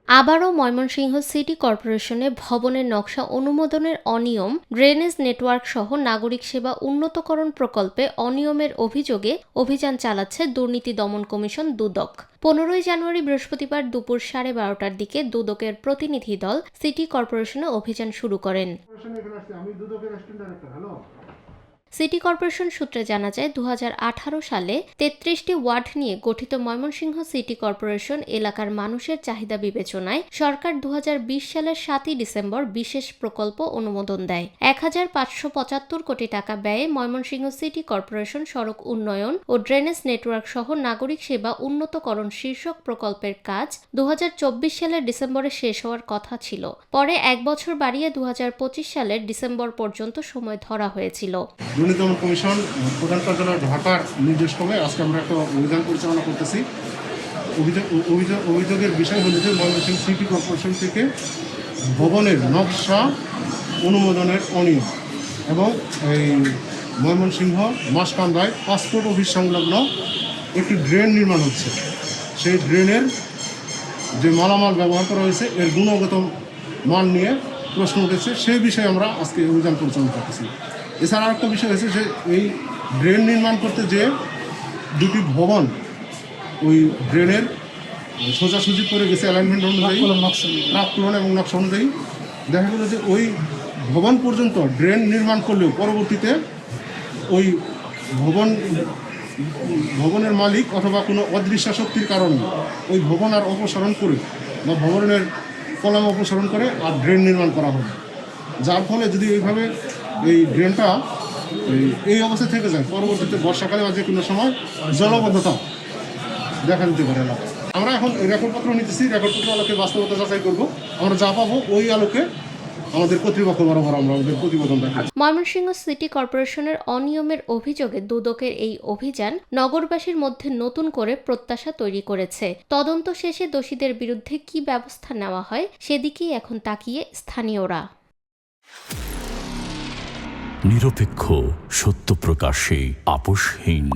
আবারও ময়মনসিংহ সিটি কর্পোরেশনে ভবনের নকশা অনুমোদনের অনিয়ম, ড্রেনেজ নেটওয়ার্ক সহ নাগরিক সেবা উন্নতকরণ প্রকল্পে অনিয়মের অভিযোগে অভিযান চালাচ্ছে দুর্নীতি দমন কমিশন দুদক। 15 জানুয়ারি বৃহস্পতিবার দুপুর 12:30টার দিকে দুদকের প্রতিনিধি দল সিটি কর্পোরেশনে অভিযান শুরু করেন। সিটি কর্পোরেশন সূত্রে জানা যায় 2018 সালে 33টি ওয়ার্ড নিয়ে গঠিত ময়মনসিংহ সিটি কর্পোরেশন এলাকার মানুষের চাহিদা বিবেচনায় সরকার 2020 সালের 7 ডিসেম্বর বিশেষ প্রকল্প অনুমোদন দেয়। 1575 কোটি টাকা ব্যয়ে ময়মনসিংহ সিটি কর্পোরেশন সড়ক উন্নয়ন ও ড্রেনেজ নেটওয়ার্ক সহ নাগরিক সেবা উন্নতকরণ শীর্ষক প্রকল্পের কাজ 2024 সালের ডিসেম্বরে শেষ হওয়ার কথা ছিল। পরে 1 বছর বাড়িয়ে 2025 সালের ডিসেম্বর পর্যন্ত সময় ধরা হয়েছিল। দুর্নীতি দমন কমিশন প্রধান কার্যালয় ঢাকার নির্দেশক্রমে আজকে আমরা একটা অভিযান পরিচালনা করতেছি। অভিযোগের বিষয় হল যে ময়মনসিংহ সিটি কর্পোরেশন থেকে ভবনের নকশা অনুমোদনের অনিয়ম এবং এই ময়মনসিংহ মাসকান্দায় পাসপোর্ট অফিস সংলগ্ন একটি ড্রেন নির্মাণ হচ্ছে। সেই ড্রেনের যে মালামাল ব্যবহার করা হয়েছে এর গুণগত মান নিয়ে প্রশ্ন উঠেছে, সেই বিষয়ে আমরা আজকে অভিযান পরিচালনা করতেছি। এছাড়া আরেকটা বিষয় হয়েছে যে এই ড্রেন নির্মাণ করতে যে দুটি ভবন ওই ড্রেনের সোজাসুজি করে গেছে অ্যালাইনমেন্ট অনুযায়ী, প্রাক্কলন এবং নকশা অনুযায়ী। দেখা গেল যে ওই ভবন পর্যন্ত ড্রেন নির্মাণ করলেও পরবর্তীতে ওই ভবনের মালিক অথবা কোনো অদৃশ্য শক্তির কারণে ওই ভবন আর অপসারণ করে বা ভবনের কলাম অপসারণ করে আর ড্রেন নির্মাণ করা হবে, যার ফলে যদি এইভাবে এই ড্রেনটা এই অবস্থা থেকে যায় পরবর্তীতে বর্ষাকালে বা যে কোনো সময় জলবদ্ধতা দেখা দিতে পারে এলাকায়। আমরা এখন রেকর্ডপত্র নিতেছি, রেকর্ডপত্র আলোকে বাস্তবতা যাচাই করব। আমরা যা পাবো ওই আলোকে আমাদের কর্তৃপক্ষ বরাবর আমরা আমাদের প্রতিবেদন দেখাবো। ময়মনসিংহ সিটি কর্পোরেশনের অনিয়মের অভিযোগে দুদকের এই অভিযান নগরবাসীর মধ্যে নতুন করে প্রত্যাশা তৈরি করেছে। তদন্ত শেষে দোষীদের বিরুদ্ধে কি ব্যবস্থা নেওয়া হয় সেদিকেই এখন তাকিয়ে স্থানীয়রা। নিরপেক্ষ, সত্য প্রকাশে আপোষহীন।